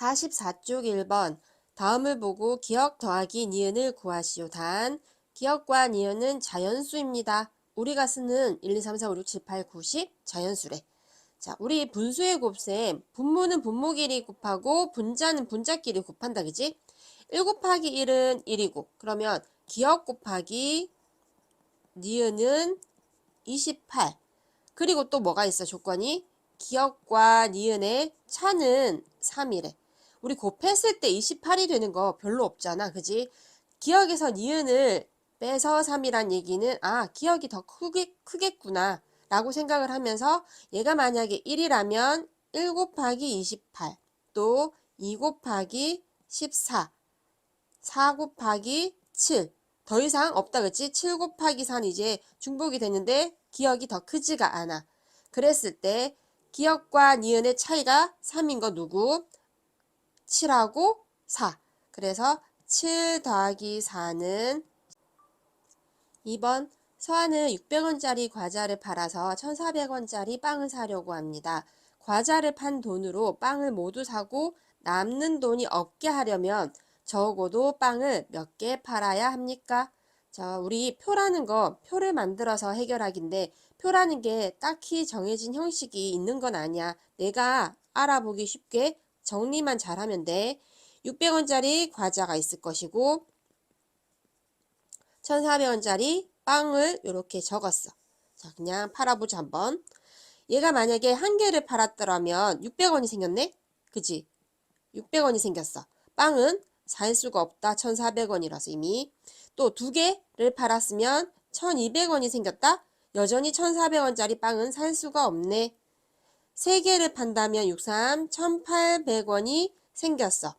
44쪽 1번 다음을 보고 기억 더하기 니은을 구하시오. 단, 기억과 니은은 자연수입니다. 우리가 쓰는 1, 2, 3, 4, 5, 6, 7, 8, 9, 10 자연수래. 자, 우리 분수의 곱셈, 분모는 분모끼리 곱하고 분자는 분자끼리 곱한다, 그지? 1 곱하기 1은 1이고, 그러면 기억 곱하기 니은은 28. 그리고 또 뭐가 있어, 조건이? 기억과 니은의 차는 3이래. 우리 곱했을 때 28이 되는 거 별로 없잖아, 그지? 기억에서 니은을 빼서 3이란 얘기는 기억이 더 크겠구나 라고 생각을 하면서 얘가 만약에 1이라면 1 곱하기 28, 또 2 곱하기 14, 4 곱하기 7, 더 이상 없다, 그치? 7 곱하기 4는 이제 중복이 됐는데 기억이 더 크지가 않아. 그랬을 때 기억과 니은의 차이가 3인 거 누구? 7하고 4. 그래서 7 더하기 4는 2번. 서한은 600원짜리 과자를 팔아서 1,400원짜리 빵을 사려고 합니다. 과자를 판 돈으로 빵을 모두 사고 남는 돈이 없게 하려면 적어도 빵을 몇 개 팔아야 합니까? 자, 우리 표라는 거, 표를 만들어서 해결하기인데 표라는 게 딱히 정해진 형식이 있는 건 아니야. 내가 알아보기 쉽게 정리만 잘하면 돼. 600원짜리 과자가 있을 것이고 1,400원짜리 빵을 이렇게 적었어. 자, 그냥 팔아보자 한번. 얘가 만약에 한 개를 팔았더라면 600원이 생겼네? 그지? 600원이 생겼어. 빵은 살 수가 없다. 1,400원이라서 이미. 또 두 개를 팔았으면 1,200원이 생겼다. 여전히 1,400원짜리 빵은 살 수가 없네. 세 개를 판다면 63, 1,800원이 생겼어.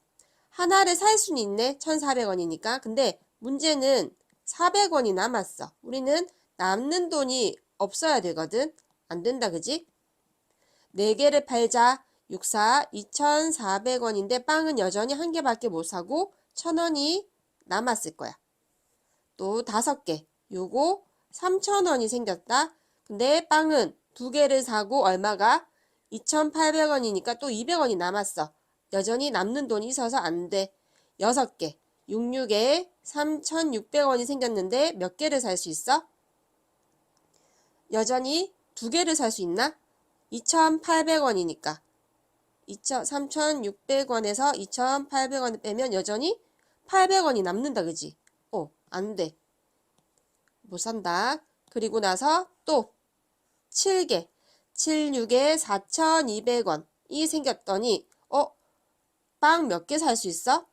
하나를 살 수는 있네. 1,400원이니까. 근데 문제는 400원이 남았어. 우리는 남는 돈이 없어야 되거든. 안 된다, 그지? 4개를 팔자. 64, 2,400원인데 빵은 여전히 한 개밖에 못 사고 1,000원이 남았을 거야. 또 5개. 요거 3,000원이 생겼다. 근데 빵은 2개를 사고 얼마가? 2,800원이니까 또 200원이 남았어. 여전히 남는 돈이 있어서 안 돼. 6개. 66에 3,600원이 생겼는데 몇 개를 살 수 있어? 여전히 2개를 살 수 있나? 2,800원이니까. 3,600원에서 2,800원을 빼면 여전히 800원이 남는다, 그지? 안 돼. 못 산다. 그리고 나서 또 7개. 7, 6에 4,200원이 생겼더니 빵 몇 개 살 수 있어?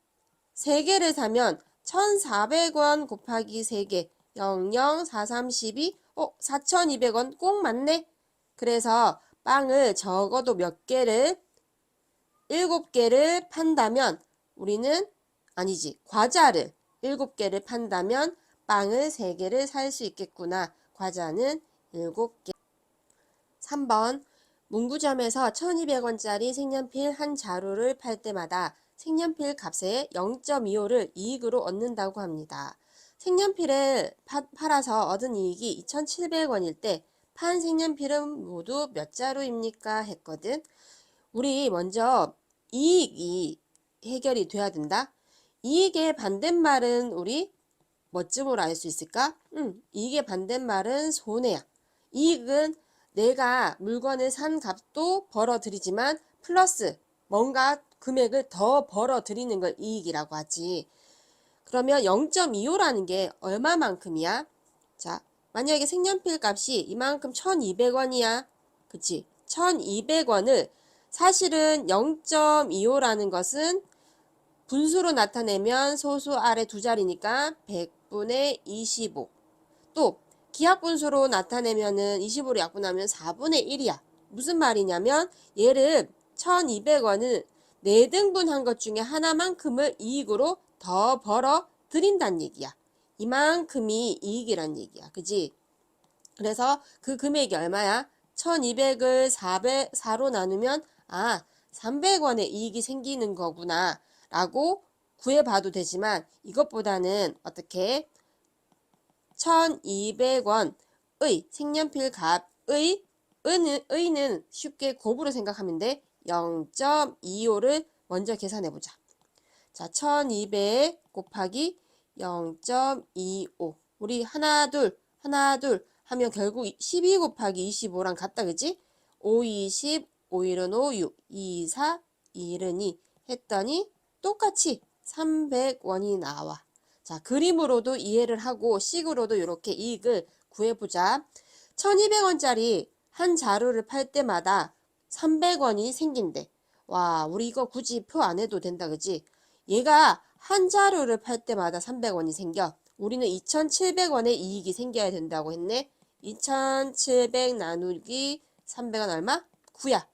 3개를 사면 1,400원 곱하기 3개 0, 0, 4, 3, 12 4,200원 꼭 맞네. 그래서 빵을 적어도 몇 개를 7개를 판다면 우리는 아니지 과자를 7개를 판다면 빵을 3개를 살 수 있겠구나. 과자는 7개. 3번 문구점에서 1,200원짜리 색연필 한 자루를 팔 때마다 색연필 값의 0.25를 이익으로 얻는다고 합니다. 색연필을 팔아서 얻은 이익이 2,700원일 때 판 색연필은 모두 몇 자루입니까? 했거든. 우리 먼저 이익이 해결이 돼야 된다. 이익의 반대말은 우리 뭐쯤으로 알 수 있을까? 이익의 반대말은 손해야. 이익은 내가 물건을 산 값도 벌어들이지만 플러스 뭔가 금액을 더 벌어들이는 걸 이익이라고 하지. 그러면 0.25라는 게 얼마만큼이야? 자, 만약에 색연필 값이 이만큼 1,200원이야. 그치? 1,200원을 사실은 0.25라는 것은 분수로 나타내면 소수 아래 두 자리니까 100분의 25. 또 기하분수로 나타내면은 25로 약분하면 4분의 1이야. 무슨 말이냐면 얘를 1,200원은 4등분 한 것 중에 하나만큼을 이익으로 더 벌어 드린다는 얘기야. 이만큼이 이익이란 얘기야. 그지? 그래서 그 금액이 얼마야? 1,200을 4로 나누면 300원의 이익이 생기는 거구나 라고 구해봐도 되지만 이것보다는 어떻게 1,200원의 색연필 값의 의는 쉽게 곱으로 생각하면 돼. 0.25를 먼저 계산해보자. 자, 1200 곱하기 0.25. 우리 하나, 둘 하면 결국 12 곱하기 25랑 같다, 그지? 5, 20, 5일은 5, 6, 2, 4, 2일은 2 했더니 똑같이 300원이 나와. 자, 그림으로도 이해를 하고 식으로도 이렇게 이익을 구해보자. 1200원짜리 한 자루를 팔 때마다 300원이 생긴대. 와, 우리 이거 굳이 표 안 해도 된다, 그지? 얘가 한 자루를 팔 때마다 300원이 생겨. 우리는 2,700원의 이익이 생겨야 된다고 했네. 2,700 나누기 300원 얼마? 9야.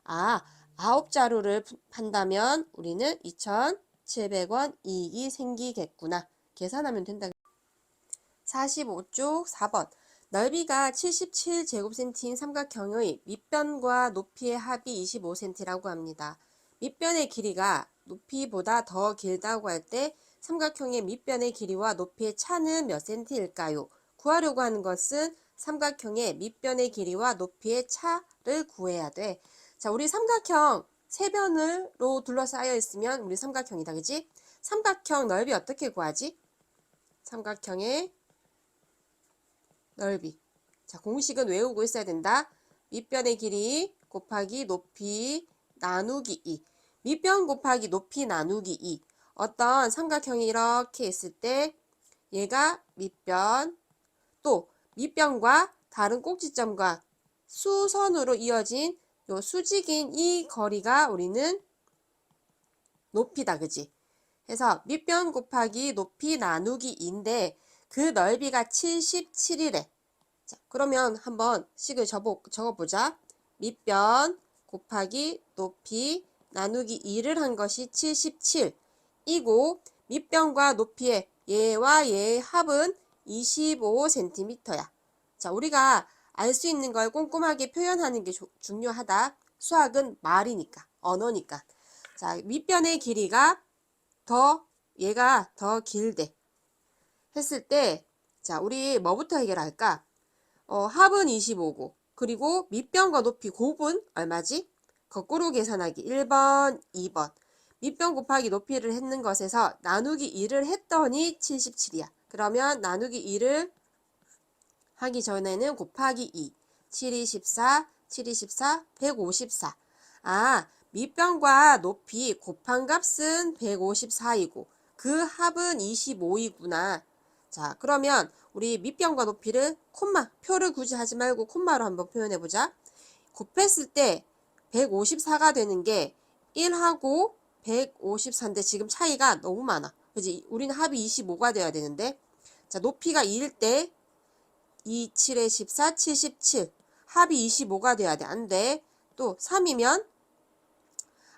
아, 9자루를 판다면 우리는 2,700원 이익이 생기겠구나. 계산하면 된다. 45쪽 4번. 넓이가 77제곱센티인 삼각형의 밑변과 높이의 합이 25cm라고 합니다. 밑변의 길이가 높이보다 더 길다고 할 때 삼각형의 밑변의 길이와 높이의 차는 몇 cm일까요? 구하려고 하는 것은 삼각형의 밑변의 길이와 높이의 차를 구해야 돼. 자, 우리 삼각형 세 변으로 둘러싸여 있으면 우리 삼각형이다, 그지? 삼각형 넓이 어떻게 구하지? 삼각형의 넓이. 자, 공식은 외우고 있어야 된다. 밑변의 길이 곱하기 높이 나누기 2. 밑변 곱하기 높이 나누기 2. 어떤 삼각형이 이렇게 있을 때 얘가 밑변, 또 밑변과 다른 꼭지점과 수선으로 이어진 요 수직인 이 거리가 우리는 높이다, 그지? 그래서 밑변 곱하기 높이 나누기 2인데 그 넓이가 77이래. 자, 그러면 한번 식을 적어보자. 밑변 곱하기 높이 나누기 2를 한 것이 77이고 밑변과 높이의 얘와 얘의 합은 25cm야. 자, 우리가 알 수 있는 걸 꼼꼼하게 표현하는 게 중요하다. 수학은 말이니까, 언어니까. 자, 밑변의 길이가 얘가 더 길대. 했을 때, 자, 우리 뭐부터 해결할까? 합은 25고, 그리고 밑변과 높이 곱은 얼마지? 거꾸로 계산하기 1번, 2번. 밑변 곱하기 높이를 했는 것에서 나누기 2를 했더니 77이야. 그러면 나누기 2를 하기 전에는 곱하기 2. 7이 14, 7이 14, 154. 아, 밑변과 높이 곱한 값은 154이고 그 합은 25이구나. 자, 그러면 우리 밑변과 높이를 콤마, 표를 굳이 하지 말고 콤마로 한번 표현해보자. 곱했을 때 154가 되는 게 1하고 154인데 지금 차이가 너무 많아. 그지? 우리는 합이 25가 돼야 되는데. 자, 높이가 2일 때 2, 7에 14, 77. 합이 25가 돼야 돼. 안 돼. 또 3이면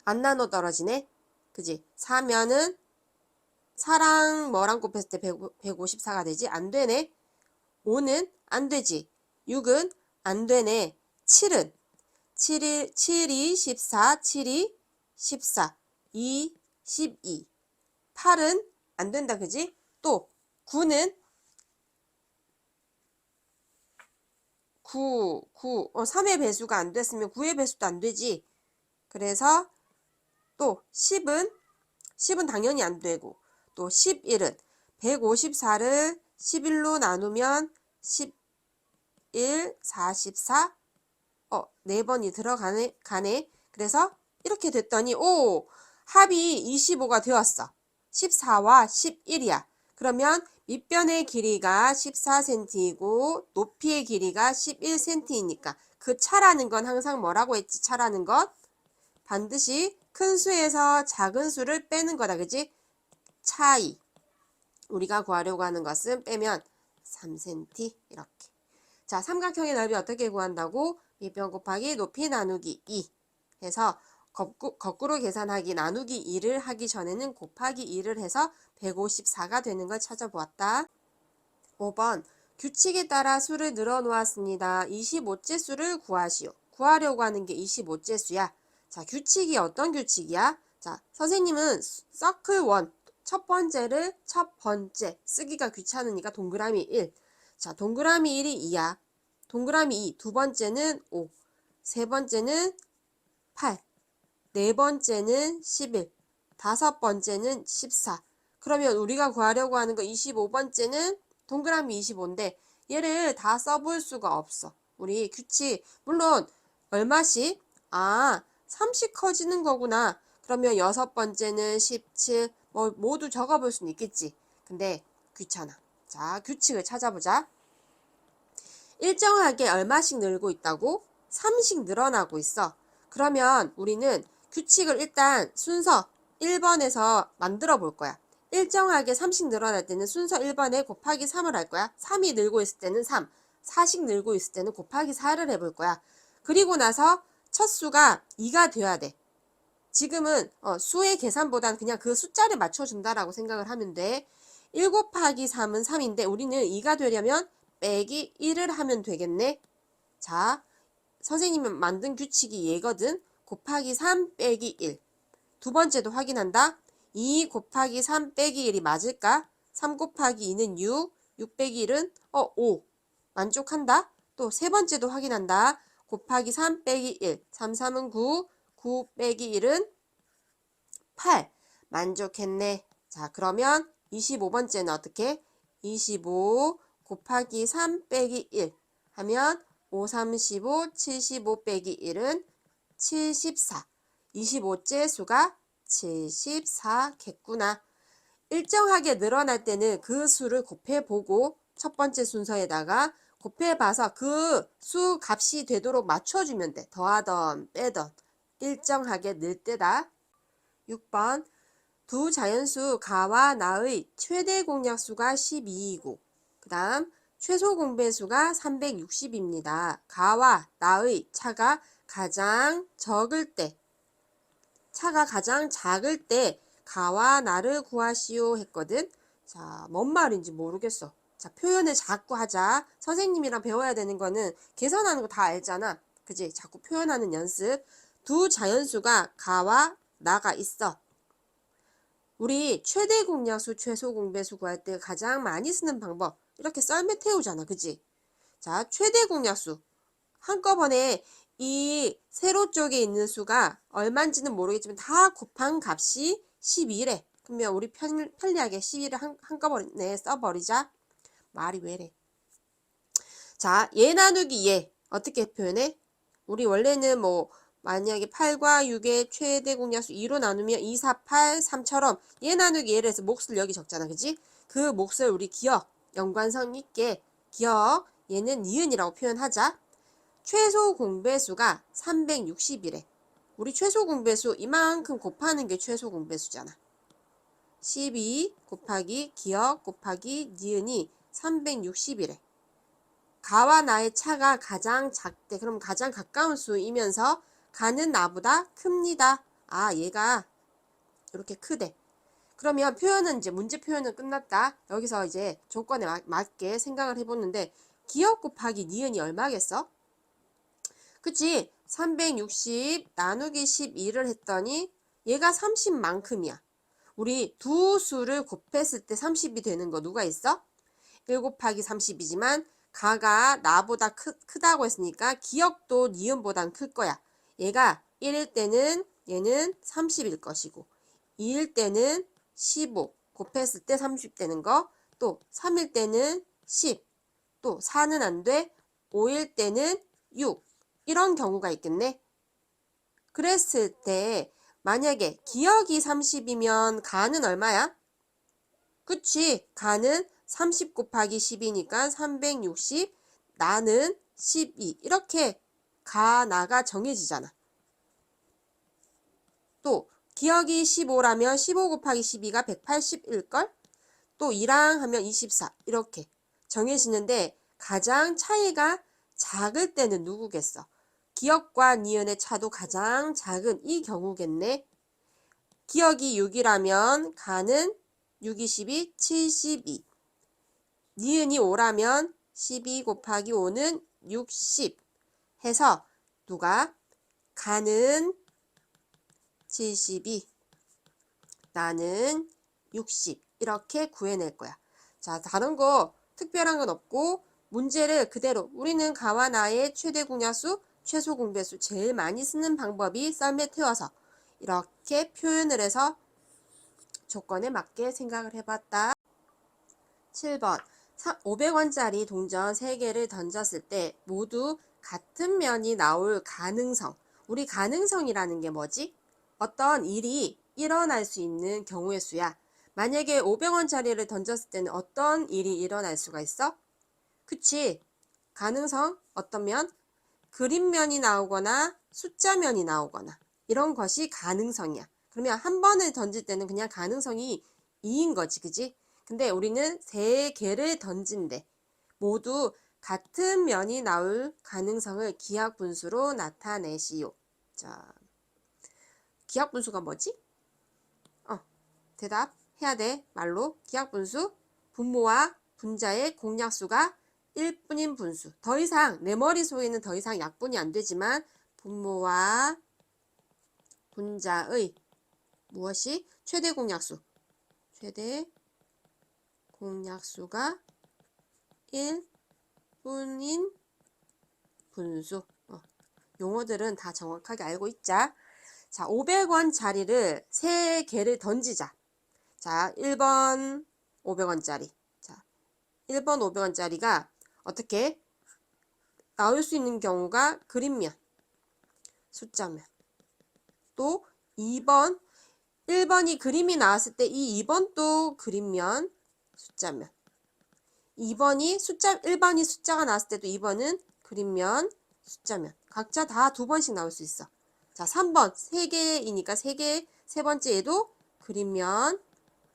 안 나눠 떨어지네. 그지? 4면은 4랑 뭐랑 곱했을 때 154가 되지? 안 되네. 5는 안 되지. 6은 안 되네. 7은 7이 14, 7이 14, 2, 12. 8은 안 된다. 그지? 또 9는 3의 배수가 안 됐으면 9의 배수도 안 되지. 그래서 또 10은 당연히 안 되고, 또 11은 154를 11로 나누면 11, 44, 4번이 가네. 그래서 이렇게 됐더니, 합이 25가 되었어. 14와 11이야. 그러면 밑변의 길이가 14cm이고 높이의 길이가 11cm이니까 그 차라는 건 항상 뭐라고 했지? 차라는 건 반드시 큰 수에서 작은 수를 빼는 거다. 그지? 차이. 우리가 구하려고 하는 것은 빼면 3cm 이렇게. 자, 삼각형의 넓이 어떻게 구한다고? 밑변 곱하기 높이 나누기 2 해서 거꾸로 계산하기 나누기 2를 하기 전에는 곱하기 2를 해서 154가 되는 걸 찾아보았다. 5번 규칙에 따라 수를 늘어 놓았습니다. 25째 수를 구하시오. 구하려고 하는 게 25째 수야. 자, 규칙이 어떤 규칙이야? 자, 선생님은 서클 1 첫 번째를 첫 번째 쓰기가 귀찮으니까 동그라미 1. 자, 동그라미 1이 2야. 동그라미 2. 두 번째는 5. 세 번째는 8. 네 번째는 11, 다섯 번째는 14. 그러면 우리가 구하려고 하는 거 25번째는 동그라미 25인데 얘를 다 써볼 수가 없어. 우리 규칙 물론 얼마씩? 3씩 커지는 거구나. 그러면 여섯 번째는 17, 뭐 모두 적어볼 수는 있겠지. 근데 귀찮아. 자, 규칙을 찾아보자. 일정하게 얼마씩 늘고 있다고? 3씩 늘어나고 있어. 그러면 우리는 규칙을 일단 순서 1번에서 만들어 볼 거야. 일정하게 3씩 늘어날 때는 순서 1번에 곱하기 3을 할 거야. 3이 늘고 있을 때는 3, 4씩 늘고 있을 때는 곱하기 4를 해볼 거야. 그리고 나서 첫 수가 2가 돼야 돼. 지금은 수의 계산보다는 그냥 그 숫자를 맞춰준다라고 생각을 하면 돼. 1 곱하기 3은 3인데 우리는 2가 되려면 빼기 1을 하면 되겠네. 자, 선생님이 만든 규칙이 얘거든. 곱하기 3 빼기 1. 두 번째도 확인한다. 2 곱하기 3 빼기 1이 맞을까? 3 곱하기 2는 6, 6 빼기 1은 5. 만족한다. 또 세 번째도 확인한다. 곱하기 3 빼기 1. 3, 3은 9, 9 빼기 1은 8. 만족했네. 자, 그러면 25번째는 어떻게? 25 곱하기 3 빼기 1 하면 5, 35, 75 빼기 1은 74. 25째 수가 74겠구나. 일정하게 늘어날 때는 그 수를 곱해보고 첫 번째 순서에다가 곱해봐서 그 수 값이 되도록 맞춰주면 돼. 더하던 빼던 일정하게 늘 때다. 6번 두 자연수 가와 나의 최대 공약수가 12이고 그 다음 최소 공배수가 360입니다. 가와 나의 차가 가장 적을 때 차가 가장 작을 때 가와 나를 구하시오 했거든. 자, 뭔 말인지 모르겠어. 자, 표현을 자꾸 하자. 선생님이랑 배워야 되는 거는 계산하는 거 다 알잖아. 그지? 자꾸 표현하는 연습. 두 자연수가 가와 나가 있어. 우리 최대 공약수, 최소 공배수 구할 때 가장 많이 쓰는 방법. 이렇게 썰매 태우잖아. 그지? 자, 최대 공약수. 한꺼번에 이 세로 쪽에 있는 수가 얼마인지는 모르겠지만 다 곱한 값이 12래. 그러면 우리 편리하게 12를 한꺼번에 써버리자. 말이 왜래. 자, 얘 나누기 얘. 어떻게 표현해? 우리 원래는 뭐 만약에 8과 6의 최대 공약수 2로 나누면 2, 4, 8, 3처럼 얘 나누기 얘를 해서 몫을 여기 적잖아. 그지? 그 몫을 우리 기억, 연관성 있게 기억, 얘는 니은이라고 표현하자. 최소 공배수가 360이래. 우리 최소 공배수 이만큼 곱하는 게 최소 공배수잖아. 12 곱하기 기억 곱하기 니은이 360이래. 가와 나의 차가 가장 작대. 그럼 가장 가까운 수이면서 가는 나보다 큽니다. 얘가 이렇게 크대. 그러면 표현은 이제 문제 표현은 끝났다. 여기서 이제 조건에 맞게 생각을 해보는데 기억 곱하기 니은이 얼마겠어? 그치? 360 나누기 12를 했더니 얘가 30만큼이야. 우리 두 수를 곱했을 때 30이 되는 거 누가 있어? 1 곱하기 30이지만 가가 나보다 크다고 했으니까 기억도 니은보단 클 거야. 얘가 1일 때는 얘는 30일 것이고 2일 때는 15 곱했을 때 30 되는 거, 또 3일 때는 10, 또 4는 안 돼. 5일 때는 6. 이런 경우가 있겠네. 그랬을 때 만약에 기억이 30이면 가는 얼마야? 그치? 가는 30 곱하기 10이니까 360, 나는 12. 이렇게 가, 나가 정해지잖아. 또 기억이 15라면 15 곱하기 12가 180일걸? 또 2랑 하면 24. 이렇게 정해지는데 가장 차이가 작을 때는 누구겠어? 기억과 니은의 차도 가장 작은 이 경우겠네. 기억이 6이라면 가는 6, 22, 72. 니은이 5라면 12 곱하기 5는 60 해서 누가? 가는 72, 나는 60 이렇게 구해낼 거야. 자, 다른 거 특별한 건 없고 문제를 그대로 우리는 가와 나의 최대 공약수, 최소 공배수 제일 많이 쓰는 방법이 썰매 태워서 이렇게 표현을 해서 조건에 맞게 생각을 해봤다. 7번 500원짜리 동전 3개를 던졌을 때 모두 같은 면이 나올 가능성. 우리 가능성이라는 게 뭐지? 어떤 일이 일어날 수 있는 경우의 수야. 만약에 500원짜리를 던졌을 때는 어떤 일이 일어날 수가 있어? 그치? 가능성 어떤 면? 그림면이 나오거나 숫자면이 나오거나 이런 것이 가능성이야. 그러면 한 번을 던질 때는 그냥 가능성이 2인 거지, 그지? 근데 우리는 3개를 던진대. 모두 같은 면이 나올 가능성을 기하분수로 나타내시오. 자, 기하분수가 뭐지? 대답해야 돼. 말로. 기하분수, 분모와 분자의 공약수가 1뿐인 분수. 더 이상 내 머릿속에는 더 이상 약분이 안 되지만 분모와 분자의 무엇이? 최대 공약수. 최대 공약수가 1뿐인 분수. 용어들은 다 정확하게 알고 있자. 자, 500원짜리를 3개를 던지자. 자, 1번 500원짜리. 자, 1번 500원짜리가 어떻게 나올 수 있는 경우가 그림면, 숫자면. 또 2번, 1번이 그림이 나왔을 때 이 2번도 그림면, 숫자면. 1번이 숫자가 나왔을 때도 2번은 그림면, 숫자면. 각자 다 2번씩 나올 수 있어. 자, 3번 3개이니까 3개, 세 번째 얘도 그림면,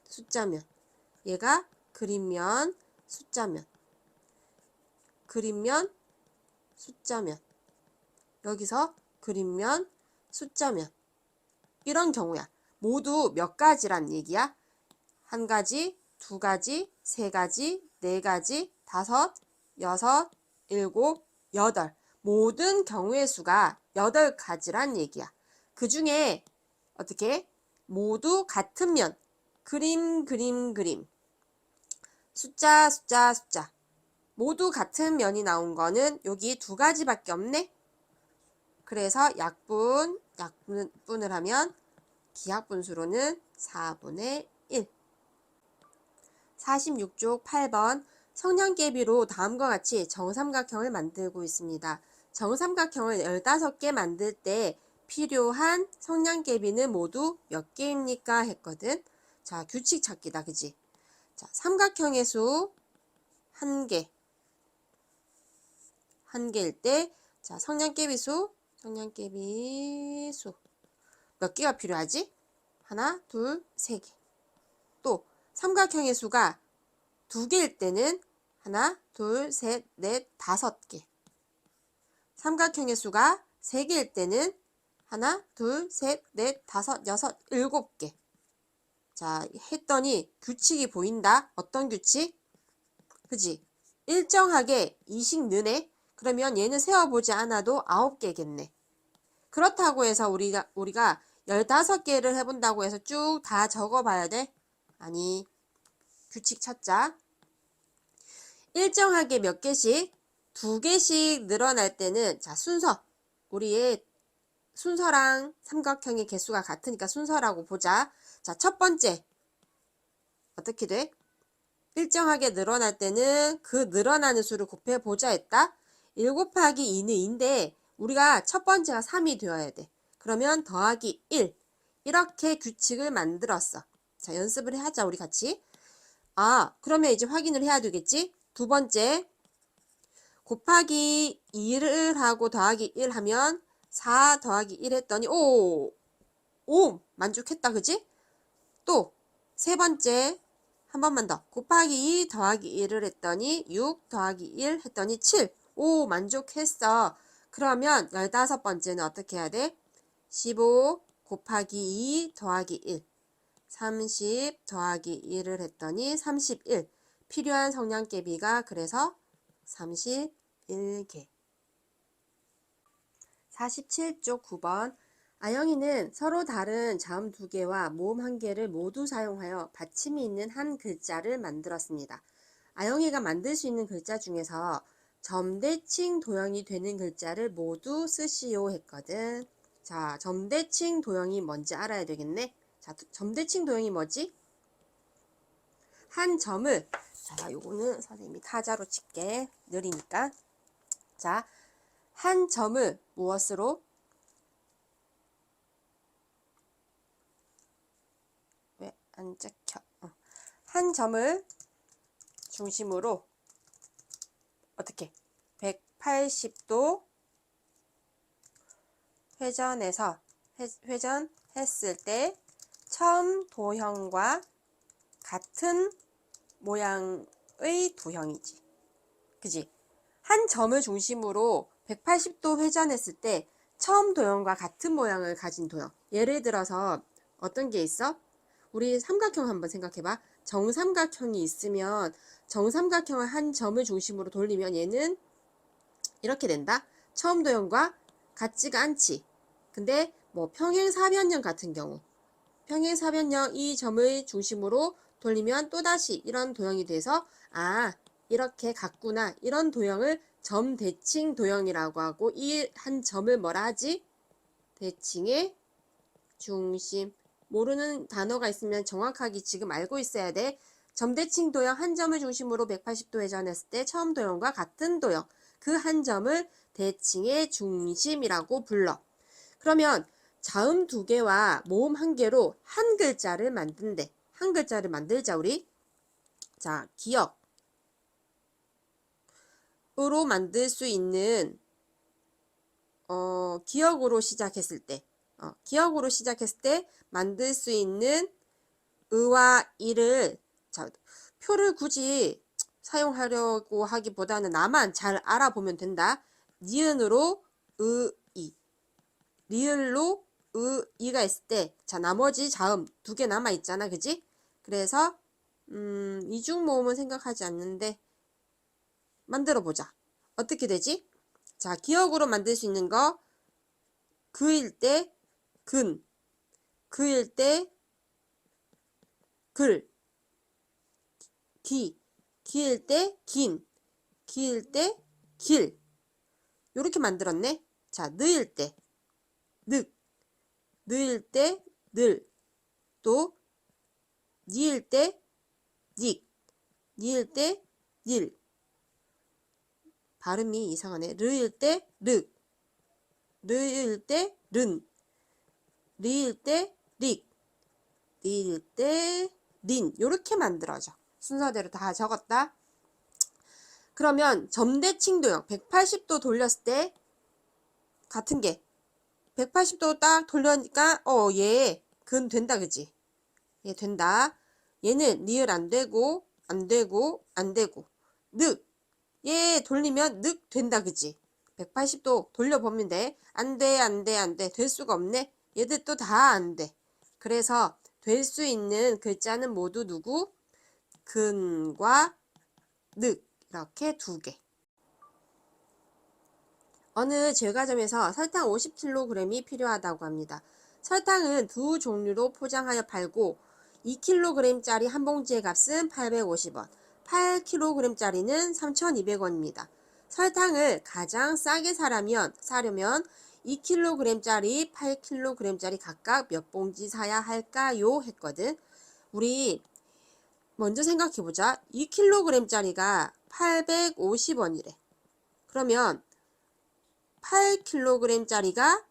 숫자면. 얘가 그림면, 숫자면. 그림면, 숫자면. 여기서 그림면, 숫자면. 이런 경우야. 모두 몇 가지란 얘기야? 1가지, 2가지, 3가지, 4가지, 5, 6, 7, 8. 모든 경우의 수가 8가지란 얘기야. 그 중에 어떻게? 모두 같은 면. 그림, 그림, 그림. 숫자, 숫자, 숫자. 모두 같은 면이 나온 거는 여기 2가지밖에 없네. 그래서 약분을 하면 기하분수로는 4분의 1. 46쪽 8번 성냥개비로 다음과 같이 정삼각형을 만들고 있습니다. 정삼각형을 15개 만들 때 필요한 성냥개비는 모두 몇 개입니까? 했거든. 자, 규칙 찾기다, 그지? 자, 삼각형의 수 1개. 1개일 때, 자, 성냥개비 수 몇 개가 필요하지? 하나, 둘, 세 개. 또 삼각형의 수가 2개일 때는 하나, 둘, 셋, 넷, 5개. 삼각형의 수가 3개일 때는 하나, 둘, 셋, 넷, 5, 6, 7개. 자, 했더니 규칙이 보인다. 어떤 규칙? 그지? 일정하게 2씩 느네. 그러면 얘는 세어보지 않아도 9개겠네. 그렇다고 해서 우리가 15개를 해본다고 해서 쭉 다 적어봐야 돼? 아니, 규칙 찾자. 일정하게 몇 개씩? 2개씩 늘어날 때는, 자, 순서. 우리의 순서랑 삼각형의 개수가 같으니까 순서라고 보자. 자, 첫 번째. 어떻게 돼? 일정하게 늘어날 때는 그 늘어나는 수를 곱해보자 했다. 1 곱하기 2는 2인데 우리가 첫 번째가 3이 되어야 돼. 그러면 더하기 1. 이렇게 규칙을 만들었어. 자, 연습을 하자, 우리 같이. 그러면 이제 확인을 해야 되겠지? 두 번째, 곱하기 2를 하고 더하기 1 하면 4 더하기 1 했더니 5 만족했다, 그지? 또 세 번째, 한 번만 더. 곱하기 2 더하기 1을 했더니 6 더하기 1 했더니 7. 만족했어. 그러면 15번째는 어떻게 해야 돼? 15 곱하기 2 더하기 1. 30 더하기 1을 했더니 31. 필요한 성냥개비가 그래서 31개. 47쪽 9번. 아영이는 서로 다른 자음 2개와 모음 1개를 모두 사용하여 받침이 있는 한 글자를 만들었습니다. 아영이가 만들 수 있는 글자 중에서 점대칭 도형이 되는 글자를 모두 쓰시오 했거든. 자, 점대칭 도형이 뭔지 알아야 되겠네. 자, 점대칭 도형이 뭐지? 한 점을, 자, 요거는 선생님이 타자로 칠게. 느리니까. 자, 한 점을 무엇으로? 왜 안 찍혀? 한 점을 중심으로 어떻게? 180도 회전했을 때 처음 도형과 같은 모양의 도형이지. 그지? 한 점을 중심으로 180도 회전했을 때 처음 도형과 같은 모양을 가진 도형. 예를 들어서 어떤 게 있어? 우리 삼각형 한번 생각해봐. 정삼각형이 있으면 정삼각형을 한 점을 중심으로 돌리면 얘는 이렇게 된다. 처음 도형과 같지가 않지. 근데 뭐 평행사변형 같은 경우 평행사변형 이 점을 중심으로 돌리면 또다시 이런 도형이 돼서 이렇게 같구나. 이런 도형을 점대칭 도형이라고 하고 이 한 점을 뭐라 하지? 대칭의 중심. 모르는 단어가 있으면 정확하게 지금 알고 있어야 돼. 점대칭 도형 한 점을 중심으로 180도 회전했을 때 처음 도형과 같은 도형. 그 한 점을 대칭의 중심이라고 불러. 그러면 자음 두 개와 모음 한 개로 한 글자를 만든대. 한 글자를 만들자 우리. 자, 기억으로 만들 수 있는 기억으로 시작했을 때 기억으로 시작했을 때 만들 수 있는 의와 이를 자, 표를 굳이 사용하려고 하기보다는 나만 잘 알아보면 된다. 니은으로 이, 리을로 이가 있을 때 자 나머지 자음 두 개 남아 있잖아. 그지? 그래서 이중 모음은 생각하지 않는데 만들어 보자. 어떻게 되지? 자, 기억으로 만들 수 있는 거 그일 때 근, 그일 때 글, 기일 때 긴, 기일 때 길. 요렇게 만들었네. 자, 느일 때 늑, 느일 때 늘, 또 니일 때 닉, 니일 때 닐. 발음이 이상하네. 르일 때 륵, 르일 때 른, 리일 때 릭, 리일 때 린. 요렇게 만들어져. 순서대로 다 적었다. 그러면 점대칭 도형 180도 돌렸을 때 같은 게 180도 딱 돌려니까 얘 근 된다. 그지? 얘 된다. 얘는 리을 안 되고 안 되고 안 되고 늑. 얘 돌리면 늑 된다. 그지? 180도 돌려보면 돼. 안 돼, 안 돼, 안 돼. 될 수가 없네. 얘들 또 다 안 돼. 그래서 될 수 있는 글자는 모두 누구? 근과 늑. 이렇게 두 개. 어느 제과점에서 설탕 50kg이 필요하다고 합니다. 설탕은 두 종류로 포장하여 팔고 2kg짜리 한 봉지의 값은 850원, 8kg짜리는 3,200원입니다. 설탕을 가장 싸게 사려면 2kg짜리, 8kg짜리 각각 몇 봉지 사야 할까요? 했거든. 우리 먼저 생각해보자. 2kg짜리가 850원이래. 그러면 8kg짜리가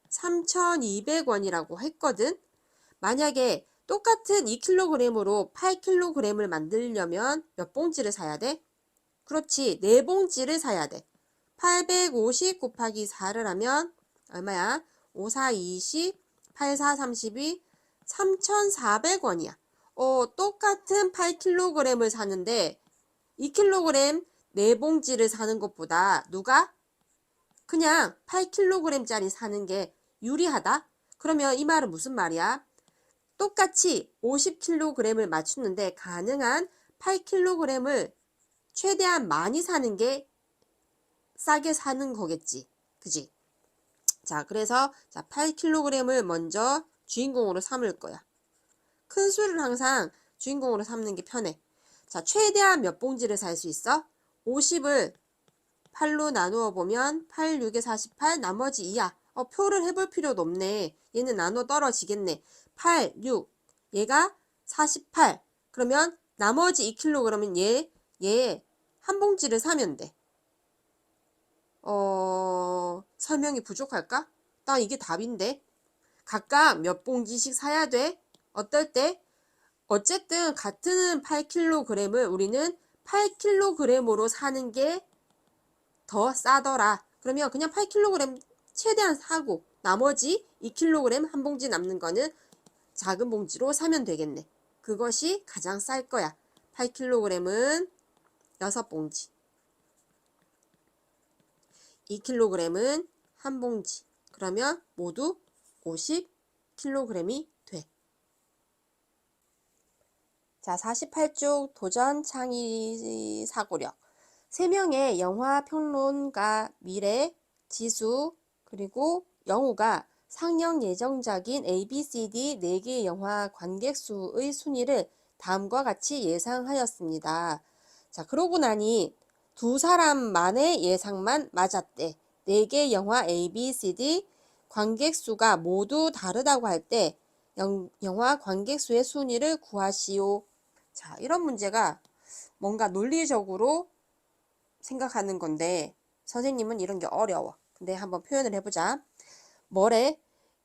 3,200원이라고 했거든. 만약에 똑같은 2kg으로 8kg을 만들려면 몇 봉지를 사야 돼? 그렇지, 4봉지를 사야 돼. 850 곱하기 4를 하면 얼마야? 5, 4, 20, 8, 4, 32, 3,400원이야. 똑같은 8kg을 사는데 2kg 4봉지를 사는 것보다 누가? 그냥 8kg짜리 사는 게 유리하다? 그러면 이 말은 무슨 말이야? 똑같이 50kg을 맞추는데 가능한 8kg을 최대한 많이 사는 게 싸게 사는 거겠지. 그지? 자, 그래서 8kg을 먼저 주인공으로 삼을 거야. 큰 수를 항상 주인공으로 삼는 게 편해. 자, 최대한 몇 봉지를 살 수 있어? 50을 8로 나누어 보면 8, 6에 48, 나머지 2야. 표를 해볼 필요도 없네. 얘는 나눠 떨어지겠네. 8, 6, 얘가 48. 그러면 나머지 2kg은 얘 한 봉지를 사면 돼. 설명이 부족할까? 나 이게 답인데. 각각 몇 봉지씩 사야 돼? 어떨 때? 어쨌든 같은 8kg을 우리는 8kg으로 사는 게 더 싸더라. 그러면 그냥 8kg 최대한 사고 나머지 2kg 한 봉지 남는 거는 작은 봉지로 사면 되겠네. 그것이 가장 쌀 거야. 8kg은 6봉지. 2kg은 한 봉지. 그러면 모두 50kg이 돼. 자, 48쪽 도전 창의 사고력. 3명의 영화 평론가 미래, 지수, 그리고 영우가 상영 예정작인 ABCD 4개 영화 관객 수의 순위를 다음과 같이 예상하였습니다. 자, 그러고 나니 두 사람만의 예상만 맞았대. 4개 영화 ABCD 관객 수가 모두 다르다고 할 때 영화 관객 수의 순위를 구하시오. 자, 이런 문제가 뭔가 논리적으로 생각하는 건데 선생님은 이런 게 어려워. 근데 한번 표현을 해보자. 뭐래?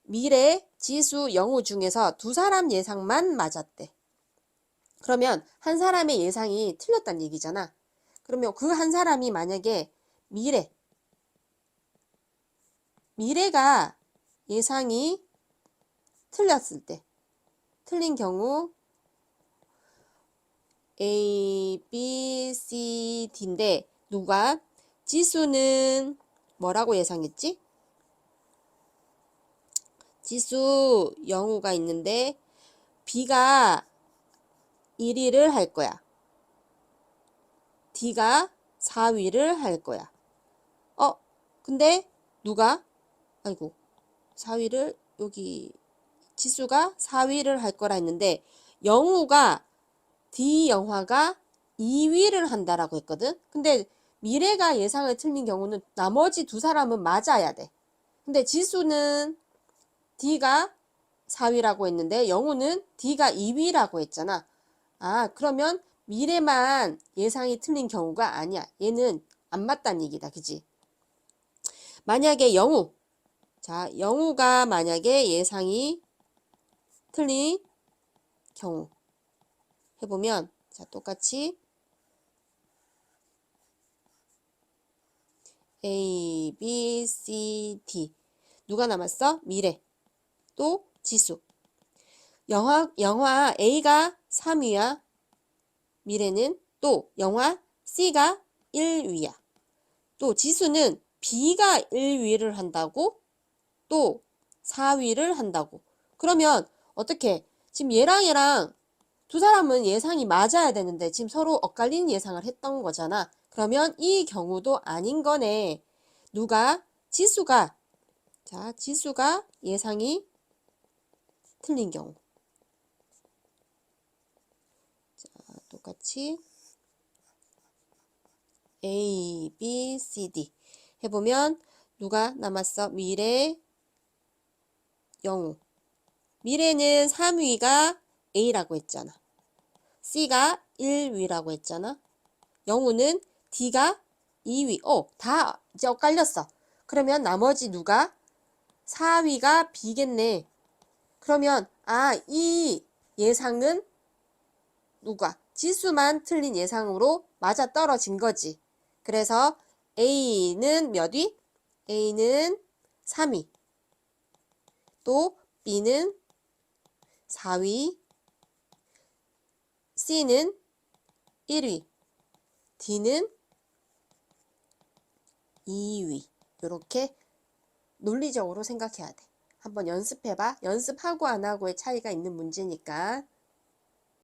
미래, 지수, 영우 중에서 두 사람 예상만 맞았대. 그러면 한 사람의 예상이 틀렸다는 얘기잖아. 그러면 그 한 사람이 만약에 미래가 예상이 틀렸을 때, 틀린 경우 A, B, C, D인데 누가? 지수는 뭐라고 예상했지? 지수 영우가 있는데 B가 1위를 할 거야. D가 4위를 할 거야. 근데 누가? 아이고, 4위를 여기 지수가 4위를 할 거라 했는데 영우가 D 영화가 2위를 한다라고 했거든. 근데 미래가 예상을 틀린 경우는 나머지 두 사람은 맞아야 돼. 근데 지수는 D가 4위라고 했는데 영우는 D가 2위라고 했잖아. 그러면 미래만 예상이 틀린 경우가 아니야. 얘는 안 맞다는 얘기다. 그지? 만약에 영우가 만약에 예상이 틀린 경우 해보면 자, 똑같이 A, B, C, D 누가 남았어? 미래 또 지수. 영화 A가 3위야. 미래는 또 영화 C가 1위야. 또 지수는 B가 1위를 한다고 또 4위를 한다고. 그러면 어떻게? 지금 얘랑 두 사람은 예상이 맞아야 되는데 지금 서로 엇갈리는 예상을 했던 거잖아. 그러면 이 경우도 아닌 거네. 지수가 예상이 틀린 경우. 자, 똑같이 A, B, C, D 해보면 누가 남았어? 미래, 영우. 미래는 3위가 A라고 했잖아. C가 1위라고 했잖아. 영우는 D가 2위. 다 이제 엇갈렸어. 그러면 나머지 누가? 4위가 B겠네. 그러면 이 예상은 누가? 지수만 틀린 예상으로 맞아 떨어진 거지. 그래서 A는 몇 위? A는 3위. 또 B는 4위. C는 1위. D는 2위. 이렇게 논리적으로 생각해야 돼. 한번 연습해봐. 연습하고 안 하고의 차이가 있는 문제니까.